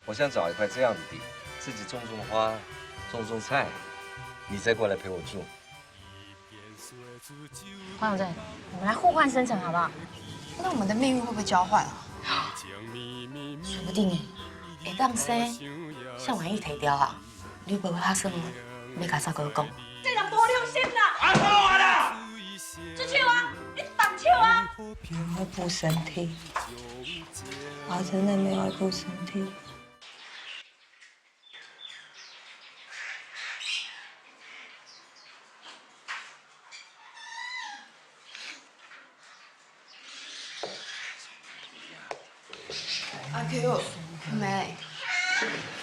我想找一块这样的地，自己种种花，种种菜，你再过来陪我住。黄永正，我们来互换生辰好不好？那我们的命运会不会交换啊？说不定会当生。向婉玉提掉啊，你不会他生你甲啥个讲？这人无良心啦！啊，说完啦！这手啊，你放手啊！没有要顾身体，我真的没有要顾身体。阿 Q，妹，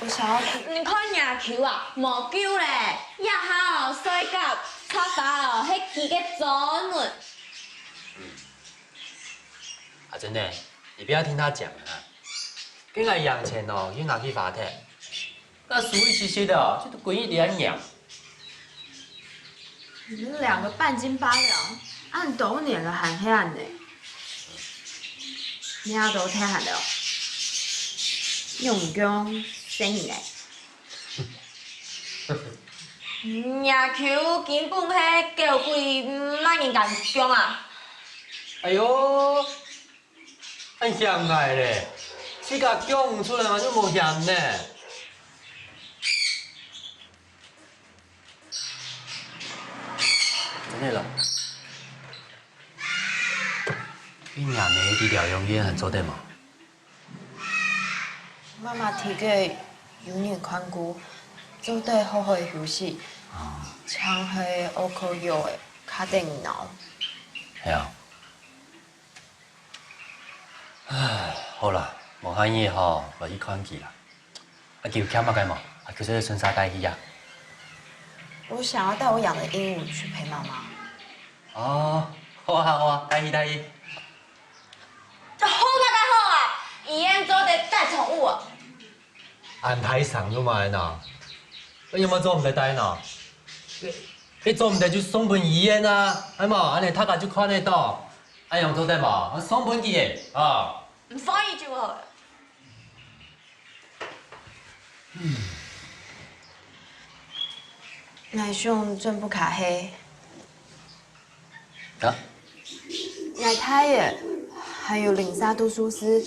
我想要去。你看野球啊，无救咧！夜下哦，洗甲，擦发哦，迄几个左轮。啊，真的，你不要听他讲啊。今日杨钱哦，去拿去发帖，那属于其实的哦，这都鬼一点养。你们两个半斤八两，按斗年了还黑暗呢。你阿都太寒了，用功生意嘞。野球根本迄叫鬼卖人干中啊！哎呦，很香爱嘞，这个讲出来嘛就无香呢。真的了。你娘妹治疗用烟很做对吗？妈妈提给有年宽骨，做对好好的休息。长黑乌口药的卡定脑。系啊。唉，好啦，无喊伊吼，落去看去啦。啊，叫欠啊该嘛，啊叫这个春沙带去啊。我想要带我养的鹦鹉去陪妈妈。哦，好啊好啊，带去带去。好啊，医院做得带宠物啊。安排上咗嘛呐？你有冇做唔得带呐？你做唔得就送盆医院啊，系嘛？安尼大家就看得到，安样做得嘛？送盆去的啊。唔翻译就好了。奶兄真不卡黑，啊？奶胎耶，还有林沙杜苏斯，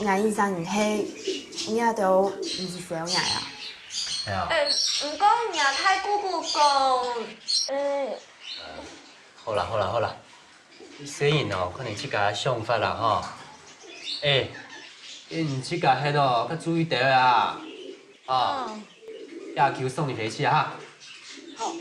奶医生唔黑，你也都唔是小奶啊。系啊。唔过野太姑姑讲，好啦好啦好啦，虽然哦可能即家想法啦吼，因即家迄咯较注意点啊，亚球送你回去啊哈。好。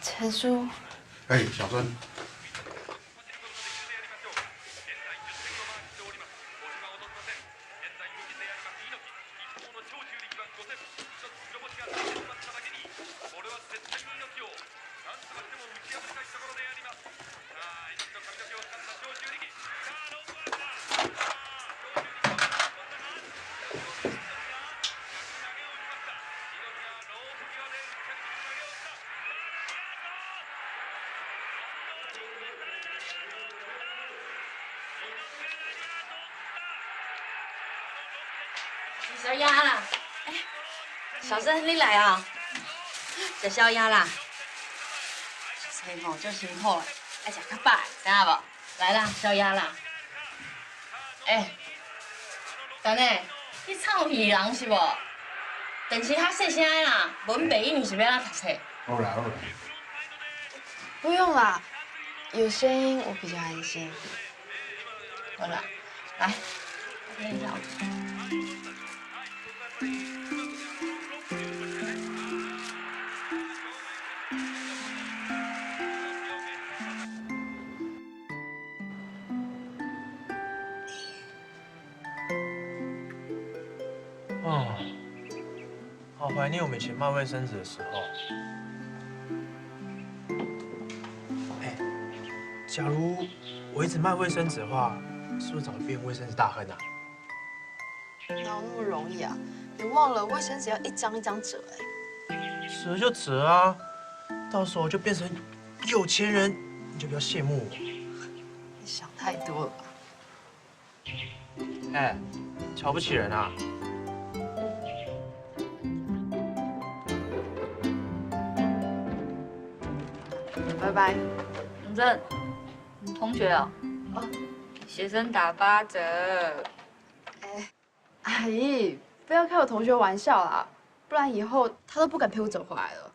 陈叔，哎，小孙，小鸭啦，哎，小珍你来啊、食宵夜啦。小生吼足辛苦的，爱食较饱，知影无？来啦，宵夜啦。哎，等下，你臭屁人是无？电视较细声的啦，无阮爸一定是要咱读册。好啦好啦，不用啦，有声音我比较安心。好啦，来，我跟你讲。哦，好怀念我们以前卖卫生纸的时候。哎，假如我一直卖卫生纸的话，是不是早就变卫生纸大亨啊？哪有那么容易啊？你忘了卫生纸要一张一张折哎。折就折啊，到时候就变成有钱人，你就不要羡慕我。你想太多了吧？哎，瞧不起人啊！拜拜。永正，你同学哦，学生打8折。阿姨，不要开我同学玩笑啦，不然以后他都不敢陪我走回来了。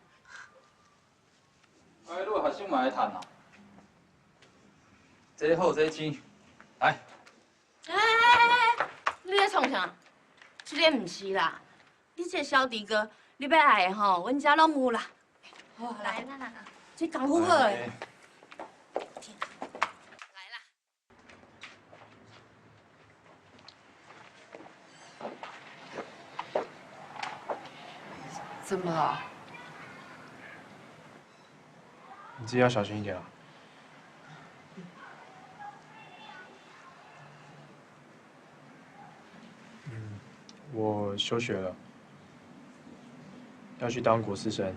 哎，你学生嘛爱趁啊？这好这钱，来。你咧创啥？这个唔是啦，你这个小弟哥，你要爱的吼，阮遮拢有啦。好，来啦，这功夫好诶。来啦。怎么了？你自己要小心一点啊。我休学了，要去当国士生，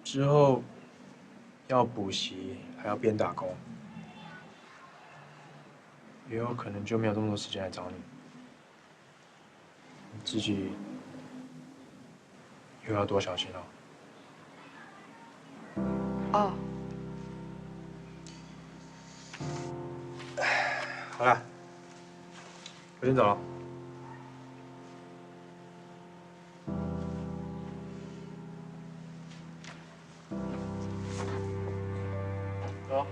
之后要补习，还要边打工，也有可能就没有这么多时间来找你。你自己又要多小心哦。哦，好了，我先走了。走。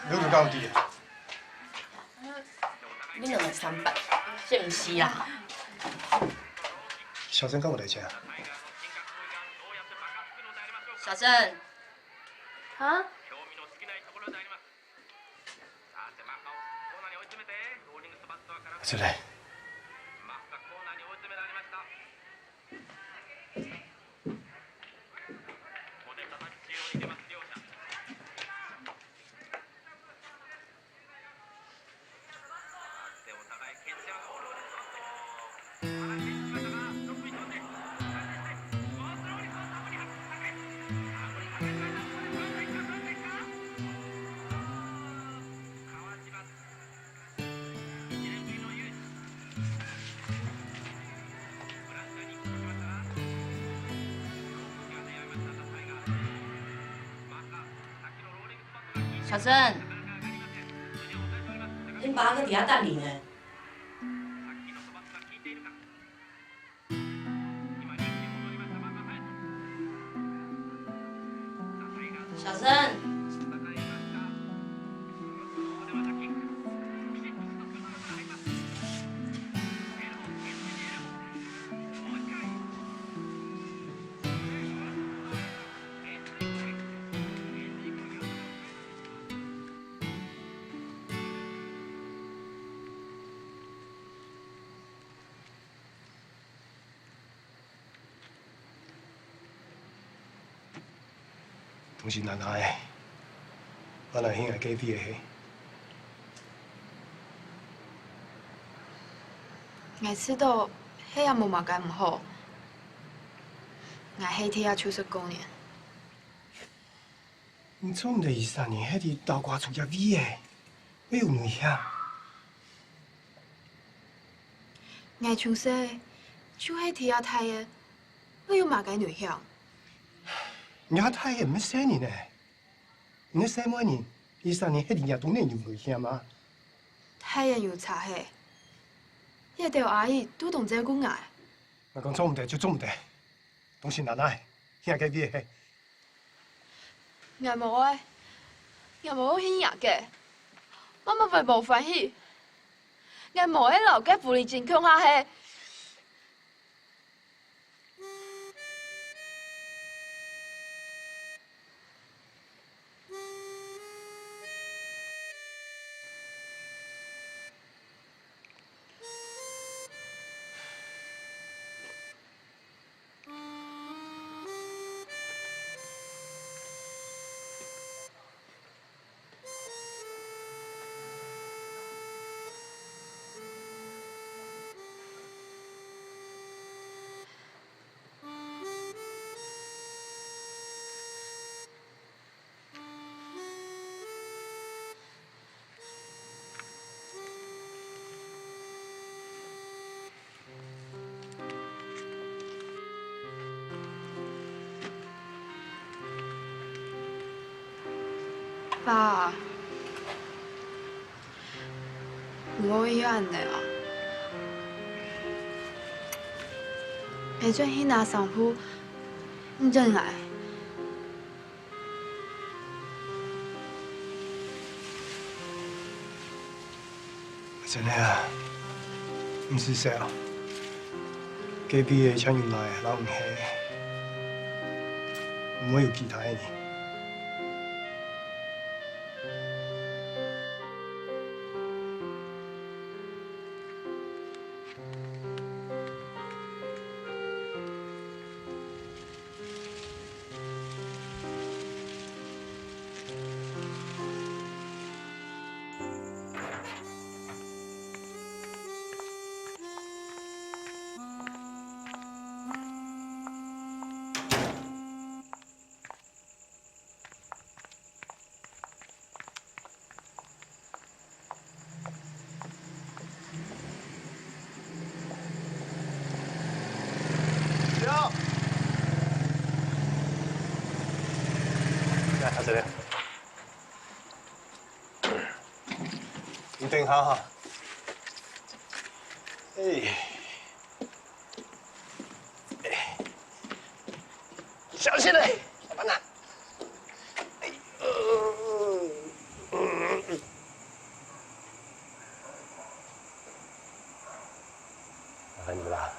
你你到底？你2个300，这唔是啦。小珍跟我来钱。小珍，啊？这来。小珍，恁爸搁伫遐等你呢。小珍。都是奶奶，我来兄弟隔壁的迄。我知道，迄也无嘛介唔好。我迄天也出色过年。你做唔得意思啊？你迄伫豆瓜厝只味的，要有内向。我出色，就迄天也睇的，我有嘛介内向。你遐太也唔生你呢？你生每年，伊3年迄年也都年有内向吗？太阳有差嘿，迄条阿姨都同这讲爱。我讲做唔得就做唔得，都是奶奶兄弟隔壁的迄。我无诶，我无兴养嘅，我嘛会无欢喜。我无喺老家福利健康下嘿。爸，我要安尼啊！下阵去拿上铺，你真来。真的啊，唔是说啊，隔壁的抢入来的人唔系，唔会有其他的呢。来，这里。你等下哈。小心点，老板呐。麻烦你们了，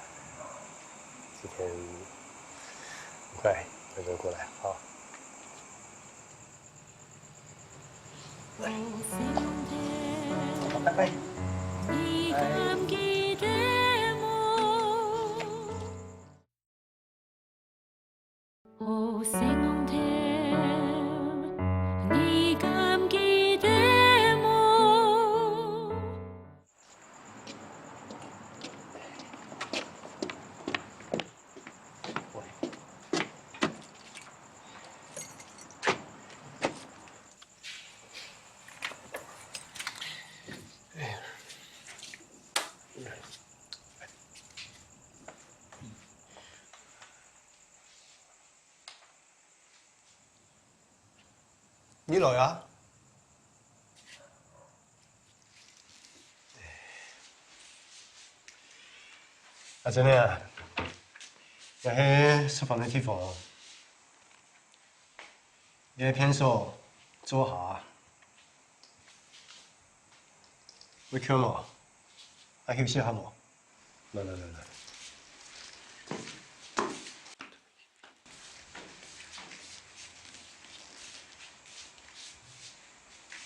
今天很快乖乖过来啊。拜拜。你来啊！啊，真的啊，那迄厨房的地方，你的片手做下，会渴无？啊，休息下无？来。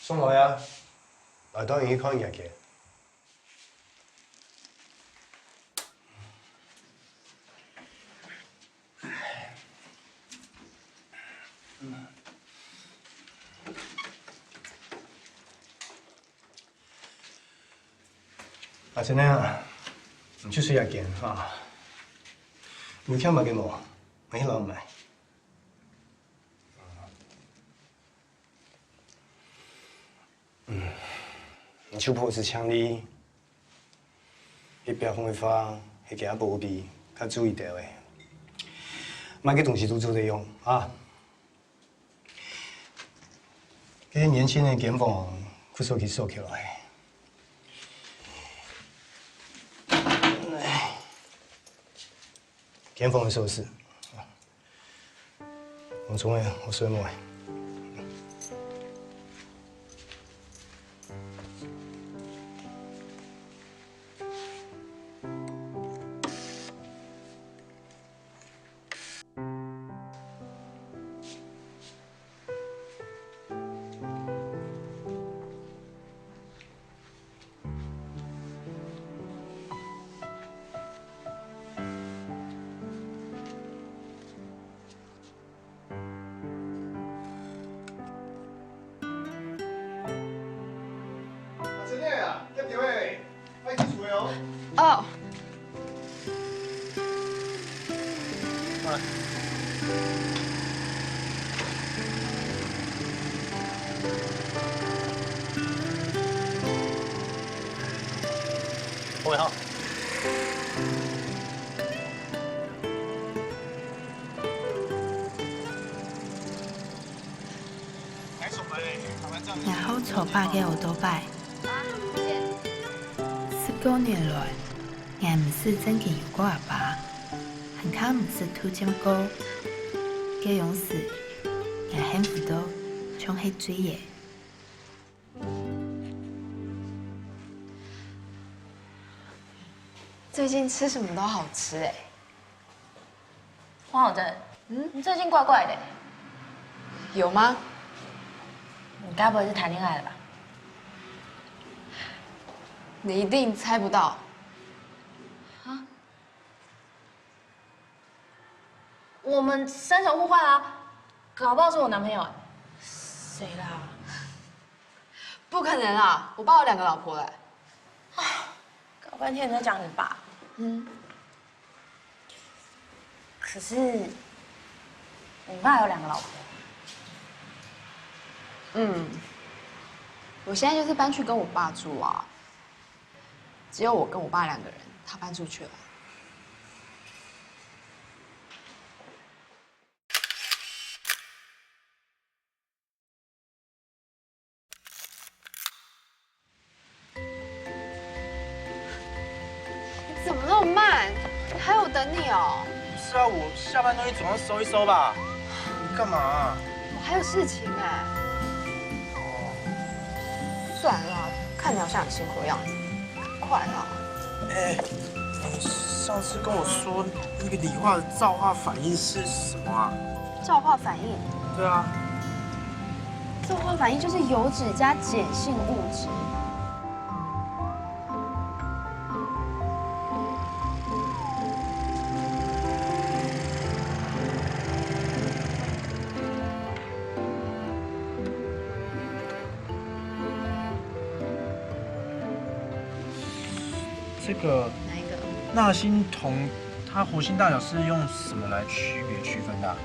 送来啊！来当然去看夜嘅。啊，真的啊，唔出水也见啊。你看嘛嘅冇，没老买。你手破是枪哩，迄白风的花，迄件无味，较注意点诶。莫给东西都做在用啊。这些年轻的检房，快收起来。检房的收拾，王总诶，我水摸。真的啊，这条诶，快去除哦。哦。我好。然后丑爸嘅学多拜。19年来，俺唔是真嘅有过阿爸，很靠唔是土这么高，嘅勇士，俺幸福到像系水嘢。最近吃什么都好吃哎。黄小珍，你最近怪怪的，有吗？你该不会是谈恋爱了吧？你一定猜不到。我们三重互换啊，搞不好是我男朋友哎。谁啦？不可能啊！我爸有2个老婆嘞。搞半天你在讲你爸。可是你爸有2个老婆。我现在就是搬去跟我爸住啊。只有我跟我爸2个人，他搬出去了。你怎么那么慢？还有等你哦。不是啊，我下班东西总要收一收吧。你干嘛啊？我还有事情哎。算了，看你好像很辛苦的样子，赶快啦。哎，你上次跟我说那个理化的皂化反应是什么啊？皂化反应，对啊。皂化反应就是油脂加碱性物质。这个哪一个？钠锌铜，它活性大小是用什么来区分的啊？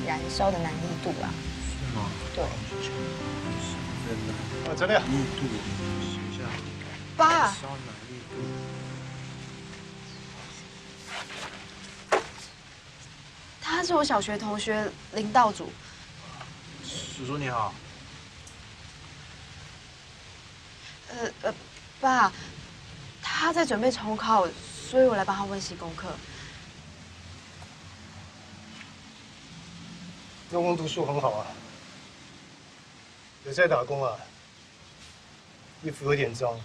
燃烧的难易度啦。是吗？对。啊，真的啊。密度，写一下。爸。燃烧难易度。他是我小学同学林道主。叔叔你好。爸，他在准备重考，所以我来帮他温习功课。用功读书很好啊，有在打工啊，衣服有点脏。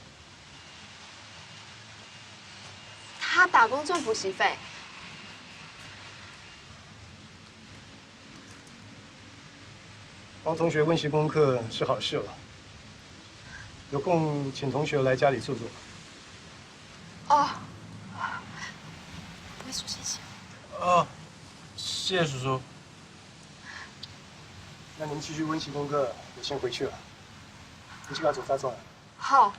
他打工赚补习费。帮同学温习功课是好事了，有空请同学来家里坐坐。哦，我会说谢谢。哦，谢谢叔叔。那您继续温习功课，我先回去了。你去把走发转。好。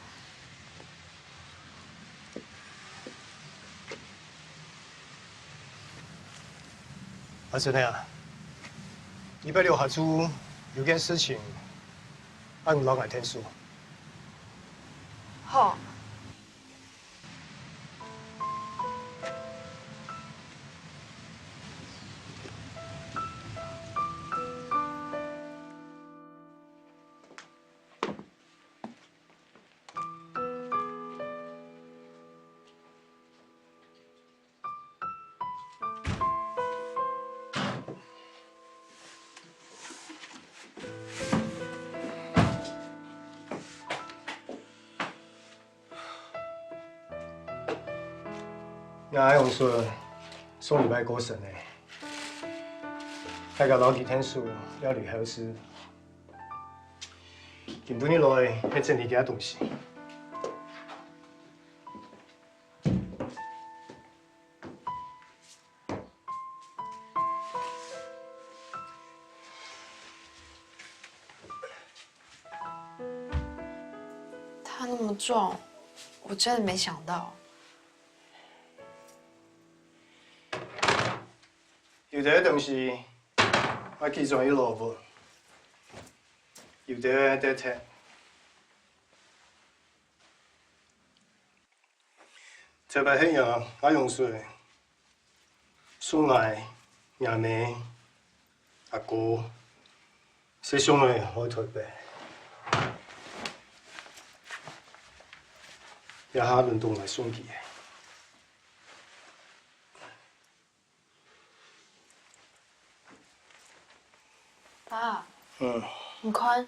啊，真的啊！礼拜六下午有件事情，俺有老爱听书。好。俺用说送礼拜过生的，大家老几天书要履好事。今半日来去整理几下东西。它那么重，我真的没想到。有啲东西我寄上去萝卜，有啲得睇。这摆迄样我用水送来爷妹、阿哥，些兄弟好台北，也下轮到来送去。爸，嗯，你看，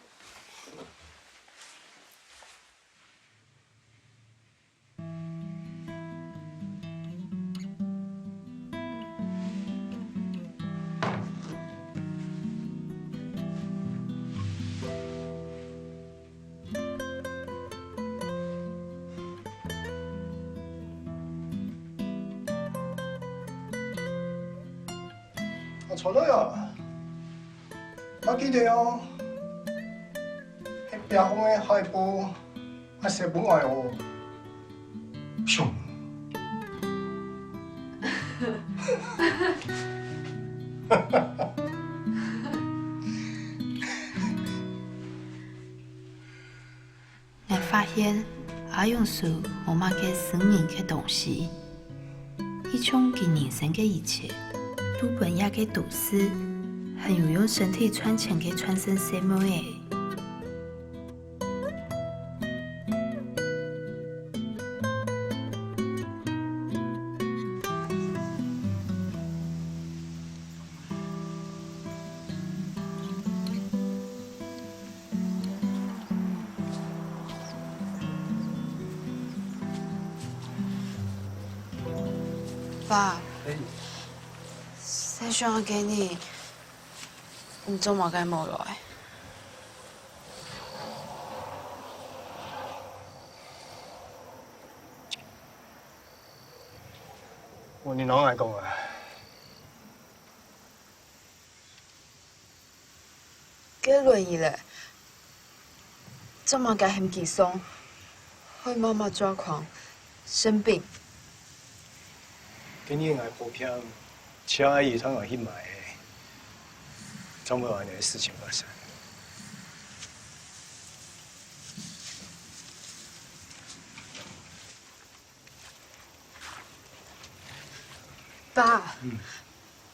我错了呀。我记得哦，迄壁方的海报，啊写本来哦，熊。我发现阿勇叔我妈嘅生命嘅东西，伊从佢人生嘅一切，都本也嘅读书。很有用身体穿墙给穿身什么诶？爸，谁想要给你？你做嘛该冇来？我你哪爱讲啊？给轮椅嘞，做嘛该很轻松？会妈妈抓狂，生病。今年爱补票，车阿姨通我去买的，总没有安尼的事情发生。爸，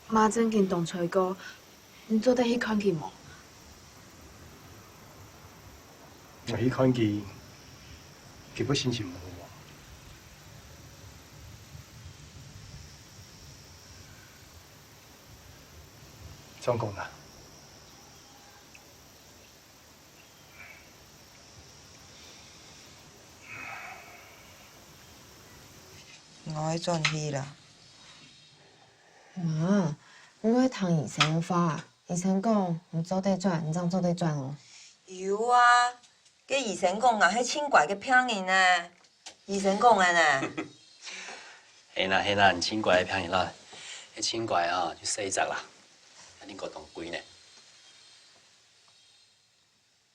妈真见动吹歌，你做得去看见无？我去看佢，佢不心情无好。怎讲啦？我要转去啦。啊，我要听医生话，医生讲唔做得转，唔怎做得转哦。有啊，个医生讲啊，迄轻怪个骗人呢。医生讲的呢。嘿啦，唔轻怪骗人啦，迄轻怪啊就40啦，啊恁个当贵呢？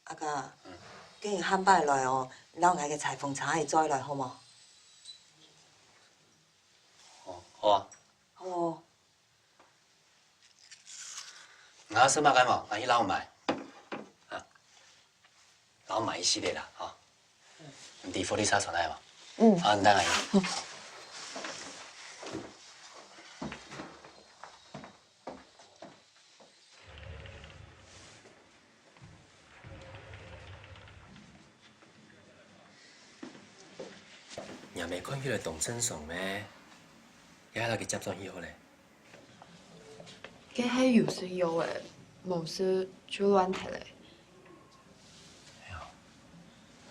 阿哥，既然喊摆来哦，老爱个裁缝茶会载来好无？哦，好啊。好哦。我什么干嘛？俺去老买，啊，老买一系列啦，哈。地福利沙传来嘛？啊，等下。也未看起来动身上咩？一下佢接咗以後咧，佢係有時有誒，冇時就亂睇咧。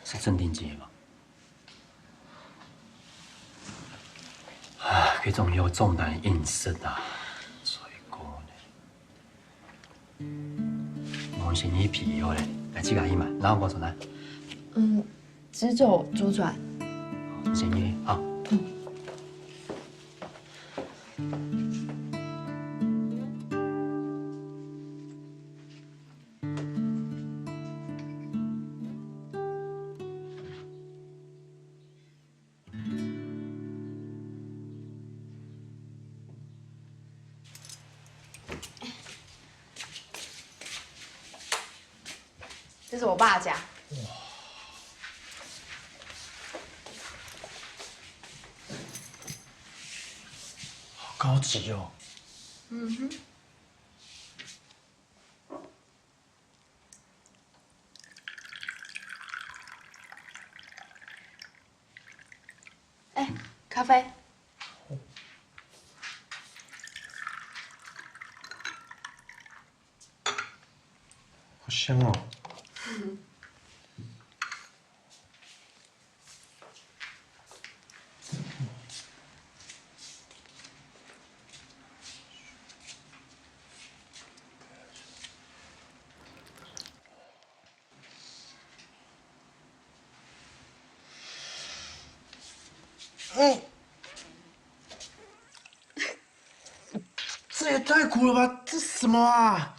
是鎮定劑嘛？啊，佢仲有重男輕色啊，所以講咧，我先去皮以後咧，來自家去買，然後我再來。直走左轉。先去啊。这是我爸家。好高级哦。嗯哼。哎，咖啡。好香哦。这也太苦了吧！这什么啊？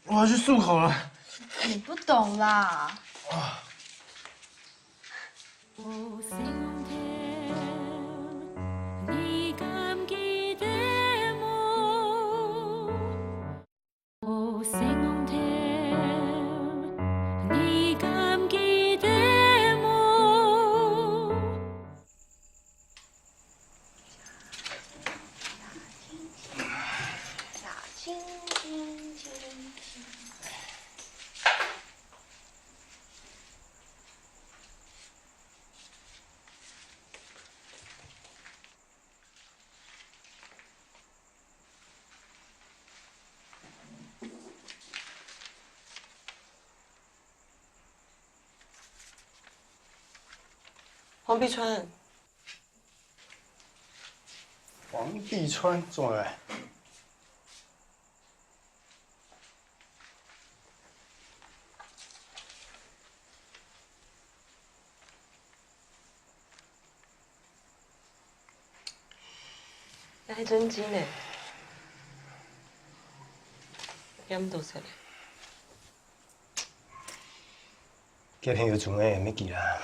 我要去漱口了。你不懂啦。黄碧川，黄碧川做咩？你係真錢呢？飲到食咧？今天有做咩咪記啦？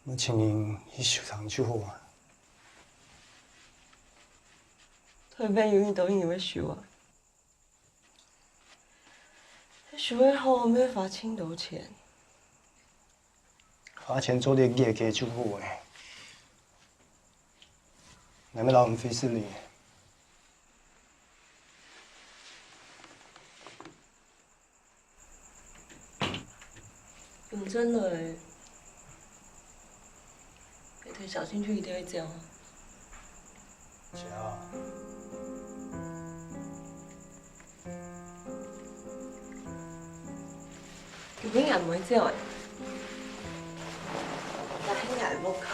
我請人去收藏就好啊。台北永遠都以為收啊，收得好，我沒罰青島錢。花錢做啲嘢嘅就好誒，你咪留咁費事哩。認真嚟，你睇小興趣一定會這樣啊。佢永遠唔會這樣嘅，但係眼冇卡，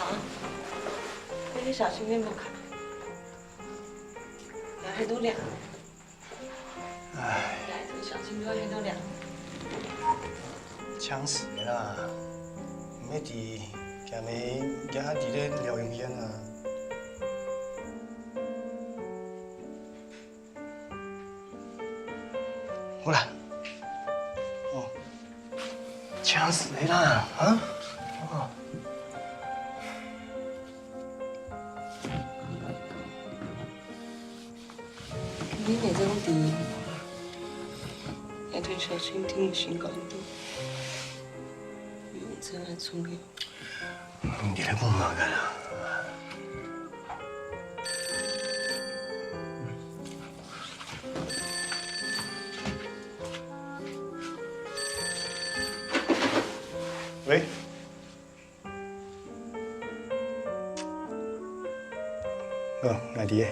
你睇小興趣冇卡，眼係都亮。唉，睇小興趣係都亮。搶死啦！唔係啲，今日而家啲咧療養院啊。好啦，哦，搶死你啦！啊！哦。永你那种地，要对小蜻蜓的性感度，用这来处理。你在讲嘛干啊？喂。外地的。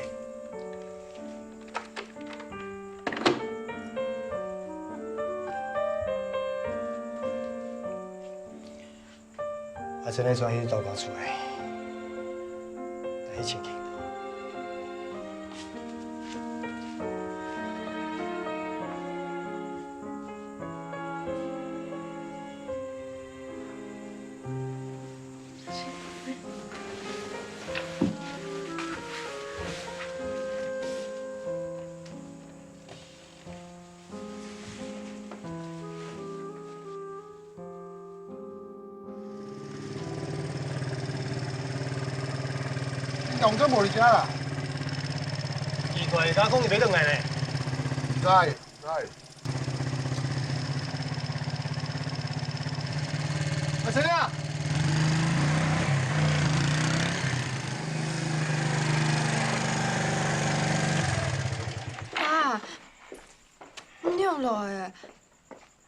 真的转去投保出来，来请去。用咗无你食啦？奇怪，你敢讲你买转来呢？知。阿谁啊？爸，你用落的，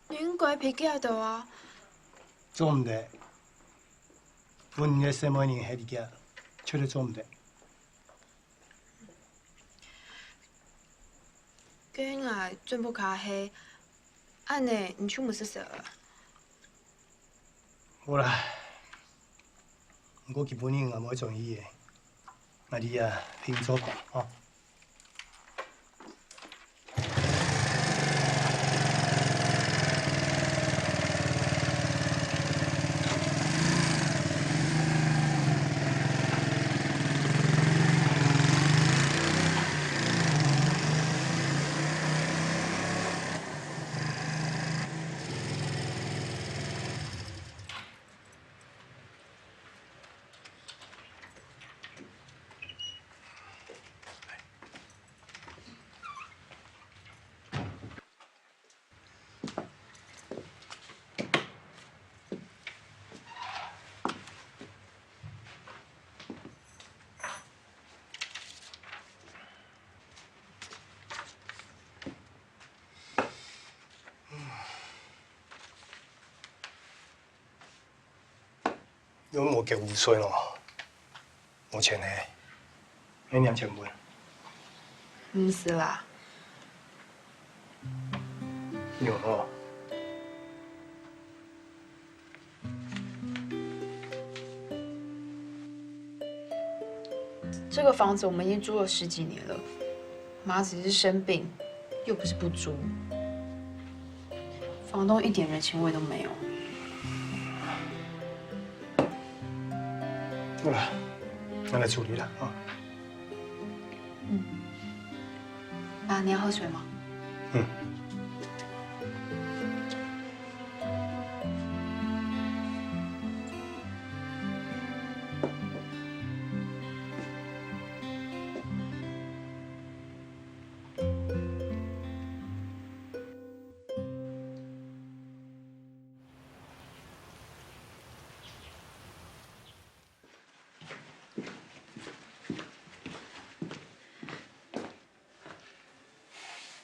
恁鬼皮夹到啊？做唔得，阮个什么人迄啲囝，绝对做唔得。囡仔全部卡黑，安尼你出门是啥？好啦，不过基本人也无中意的，那你啊拼做吧，哦。因为我给5岁咯，目前呢，每2000蚊。唔是啦，有哦。这个房子我们已经租了10几年了，妈只是生病，又不是不租，房东一点人情味都没有。好了，那来处理了啊。爸，你要喝水吗？嗯。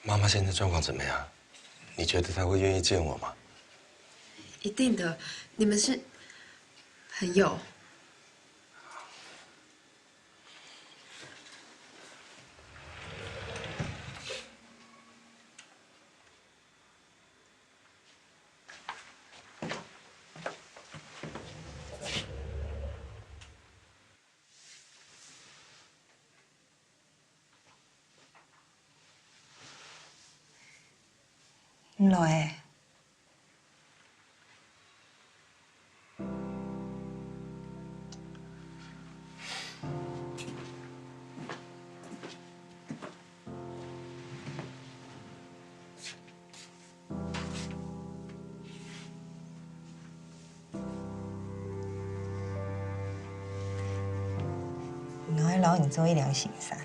妈妈现在状况怎么样？你觉得她会愿意见我吗？一定的，你们是朋友。来。我还老你做一两行山，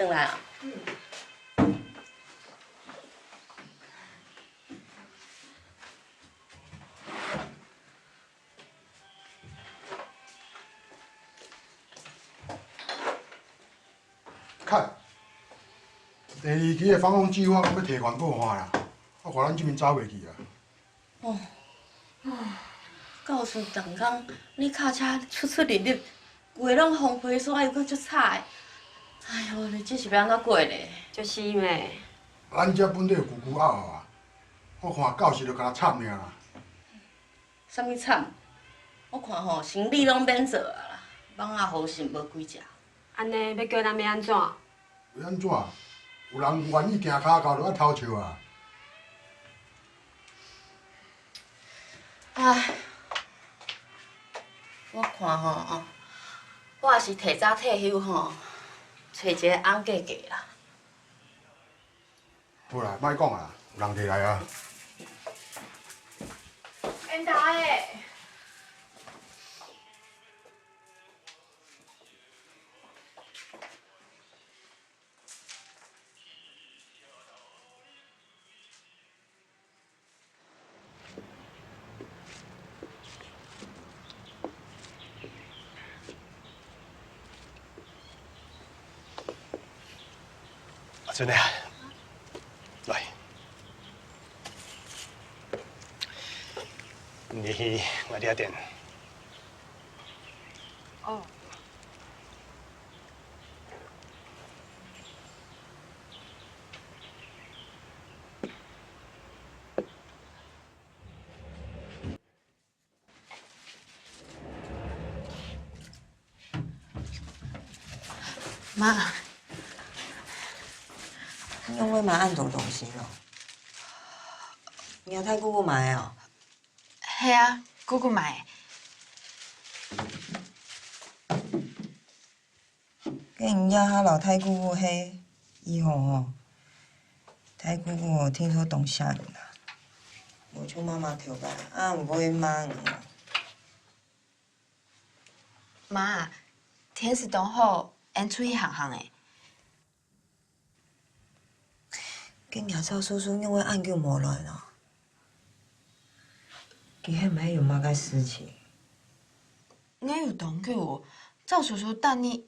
回来啊？看，第二期的防洪计划，我要提原告化啦，我看咱这边走袂去啊。哦，告诉刚刚你卡车出入，规个拢风皮沙，又搁足彩。哎呦，你这是要安怎过咧？就是咩？咱这本地有舅拗啊，我看到时就甲他惨尔啦。啥物惨？我看吼生理拢免做啊啦，网啊好心无几只。安尼要叫咱要安怎？要安怎？有人愿意行骹到，就爱偷笑啊。唉，我看吼我也是提早退休吼，找一个翁嫁嫁啦。好啦，莫讲啊，有人摕来啊。安达诶。阿春啊，来，你我这点。哦。妈，你用尾买按种东西咯？苗太姑姑买哦。系啊，姑姑买的。跟人家他老太姑姑嘿，以后哦，太姑姑哦，听说懂吓人啦，我就妈妈调吧，啊，唔会忙。妈，天时刚好，俺出去行行的。跟亚超叔叔因为案叫无来咯，其实没有嘛个事情。我有同叫我，赵叔叔等你，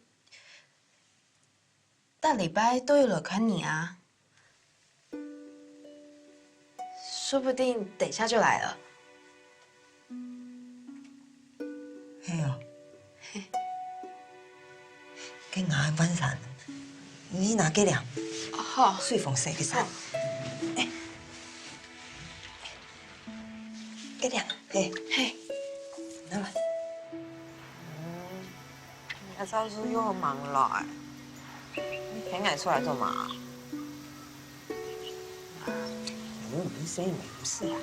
大礼拜都有了看你啊，说不定等一下就来了。嘿哦，跟俺晚上，你拿给两。好，水风洗个衫。哎，给两，嘿，嘿，拿来。阿超叔又忙了哎，你陪俺出来干嘛？没事，没事啊。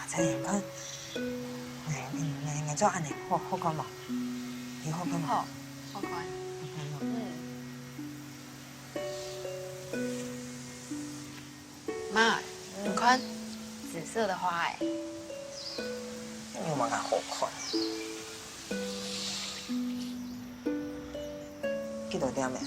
再眼看。做安尼好看无？你好看无？好看。妈，你看紫色的花哎。你有嘛个好看？几多点呀？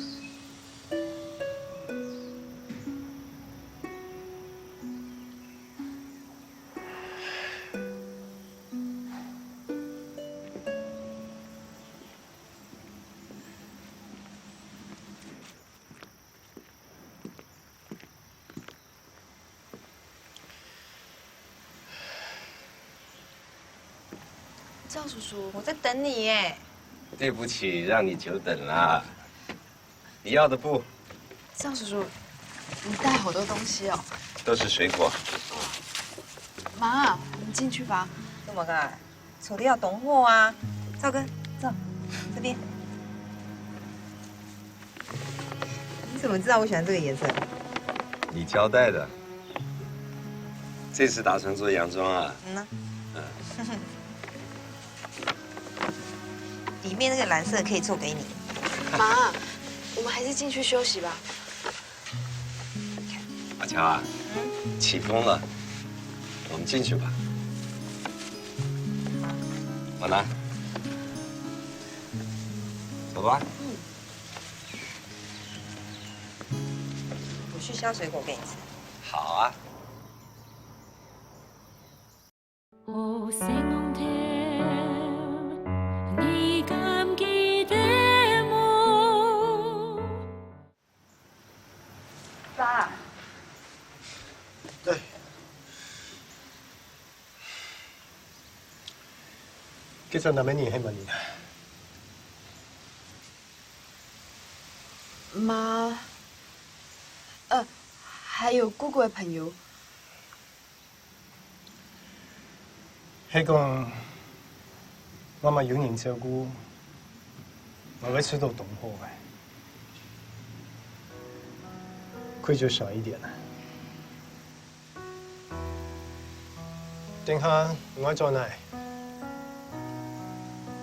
赵叔叔，我在等你耶。对不起，让你久等了。你要的布？赵叔叔，你带好多东西哦。都是水果。妈，我们进去吧。干嘛干？处理要懂货啊。赵哥，走，这边。你怎么知道我喜欢这个颜色？你交代的。这次打算做洋装啊？嗯。里面那个蓝色可以做给你。妈，我们还是进去休息吧。阿乔啊，起风了，我们进去吧。我拿。走吧。我去削水果给你吃。好啊。爸，对。其實那邊你係乜嘢？妈，还有姑姑的朋友。係講媽媽有人照顧，我會吃到懂貨嘅，虧就少一點啦。等下我做哪？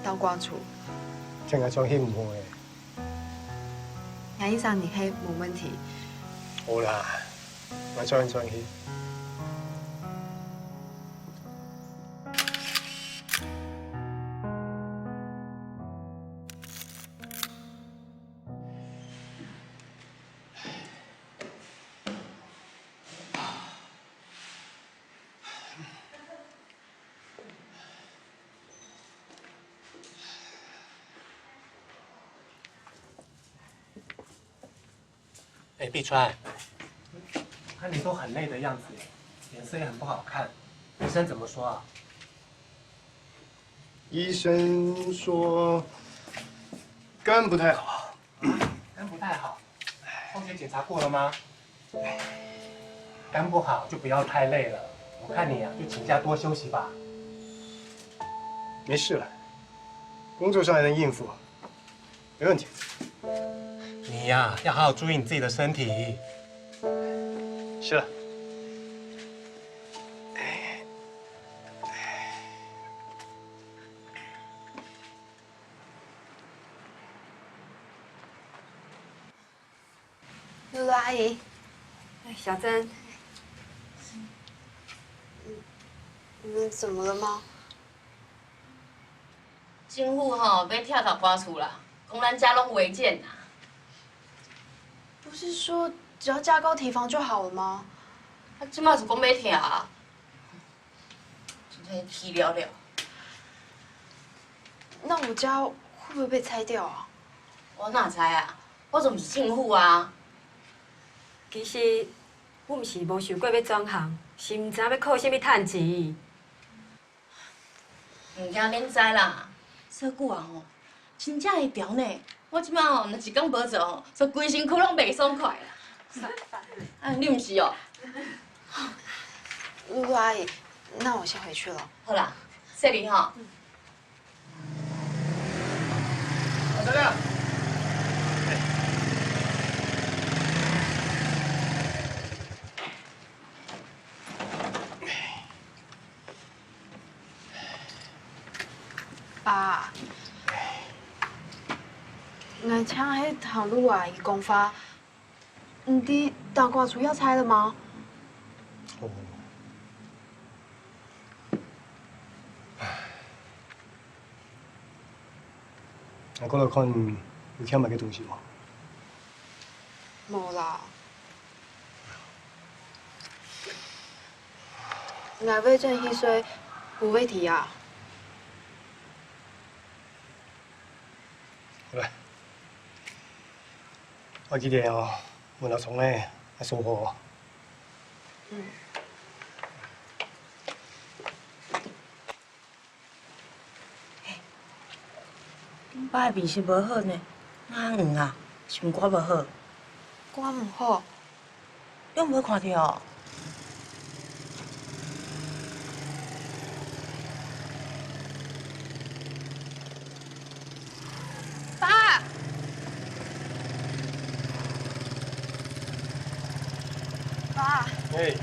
當官處，淨係做戲唔好嘅。牙醫生你係冇問題。好啦，我做戲。哎，碧川，看你都很累的样子，脸色也很不好看，医生怎么说啊？醫生說肝不太好。肝不太好，風姐檢查過了嗎？肝不好就不要太累了，我看你啊就請假多休息吧。沒事了，工作上還能應付，沒問題。你呀要好好注意你自己的身體。是了。露露阿姨，小珍，你们怎么了吗？政府吼要跳槽刮出啦，讲咱家拢违建啦。不是说只要加高堤防就好了吗？啊，即马是讲要跳啊，真正气了了。那我家会不会被拆掉啊？我哪知啊？我就毋是政府啊。其实我毋是无想过要转行，是毋知影要靠啥物趁钱。唔惊恁知啦，小久啊吼，真正会调呢。我即摆吼，若一工无做吼，就规身躯拢袂爽快啦。啊，你毋是哦？露露阿姨，那我先回去了。好啦，谢你吼。小亮。爸，我请迄唐露阿姨讲法，你的大挂厨要拆了吗？哦。我過來看有欠買嘅東西嗎？冇啦。我為正迄歲有問題啊。好啦，我記得哦，門口蟲咧係送貨。嗯。恁爸的面色无好呢，哪黄啊？是毋我无好？我唔好。你无看到？爸。爸。哎。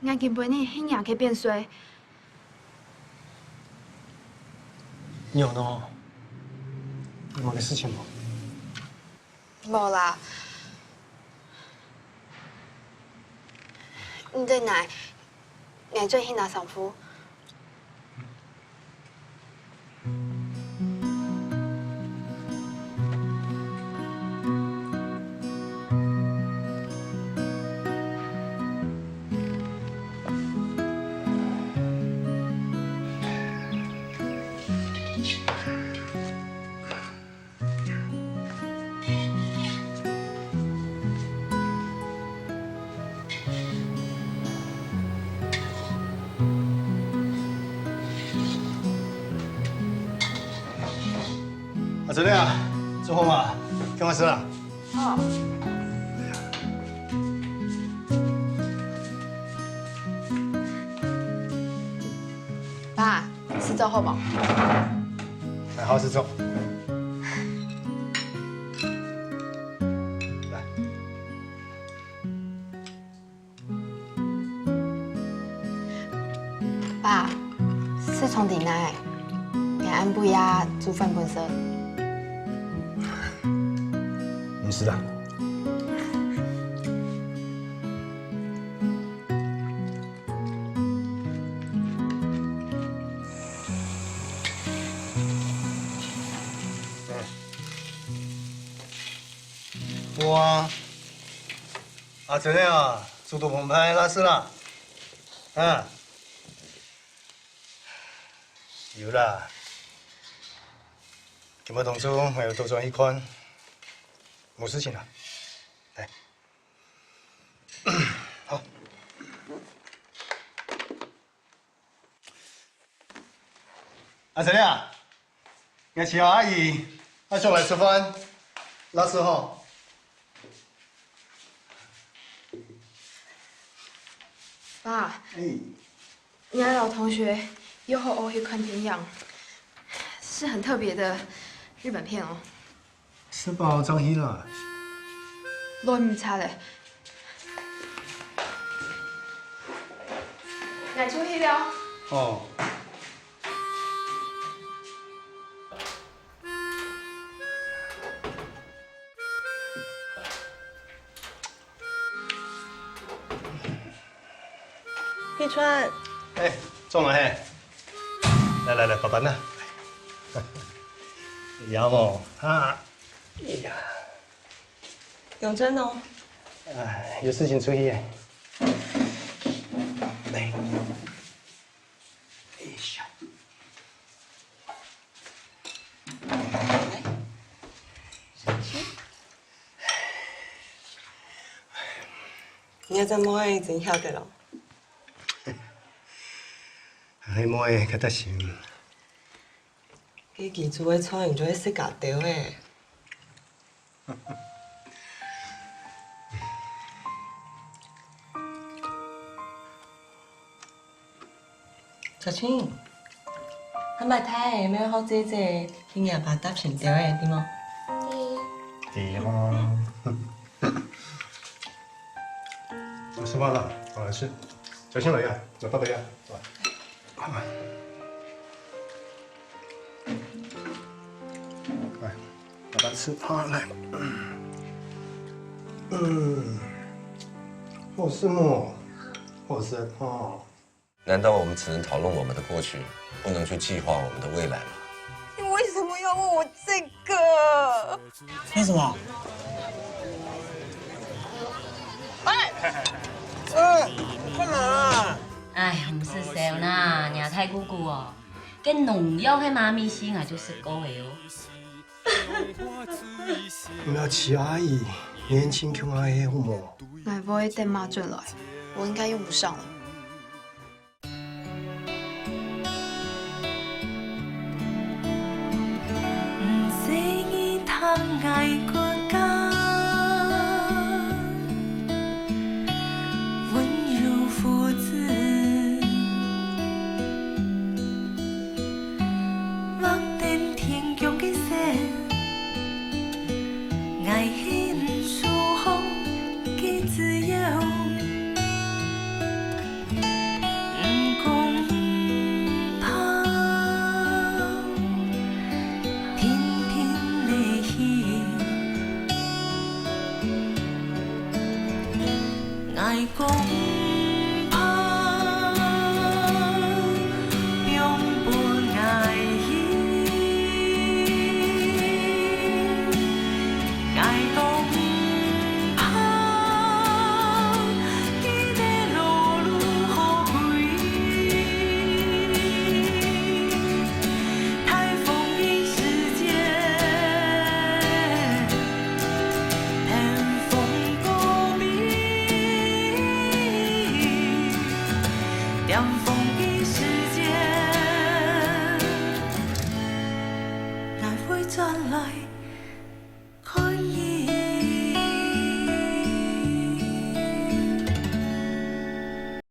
我今晡日迄夜去變衰。你有呢？有冇嘅事情嗎？冇啦。你對奶，我做迄那丈夫。真的啊，志宏啊，跟我吃了。好。爸，吃粥好不好？来，好好吃粥。来，爸，是从底来，给安布呀煮饭本身。你是的。哇，真的啊，速度澎湃，拉丝了。嗯，有啦。今日同事我要多转一看，冇事情了。来，好。真的啊，要请阿姨上来吃饭，拉丝哈。爸，你的老同学又和我去看天阳，是很特别的日本片哦。是吧？张希啦。我唔差嘞。来出去了。哦。碧川，哎，中了嘿！来，爸爸呢？要不啊？哎呀，永贞哦。哎，有事情出去。来，哎呀，你怎么会真晓得咯？你摸的较得心。佢記住嘅菜，唔做識夾掉嘅。小青，係咪睇咩好姐姐今日把搭成掉嘅點麼？对哦。吃饭了，我来吃。小心来呀，走爸爸呀，走。来，爸爸吃，好来。好吃么？好吃哦。难道我们只能讨论我们的过去，不能去计划我们的未来吗？你为什么要问我这个？为什么？干嘛？哎，唔是笑啦，娘太姑姑哦，跟农药喺妈咪先啊，就食过的哦。不要气阿姨，年轻穷阿姨好么？我不会等妈转来，我应该用不上了。公。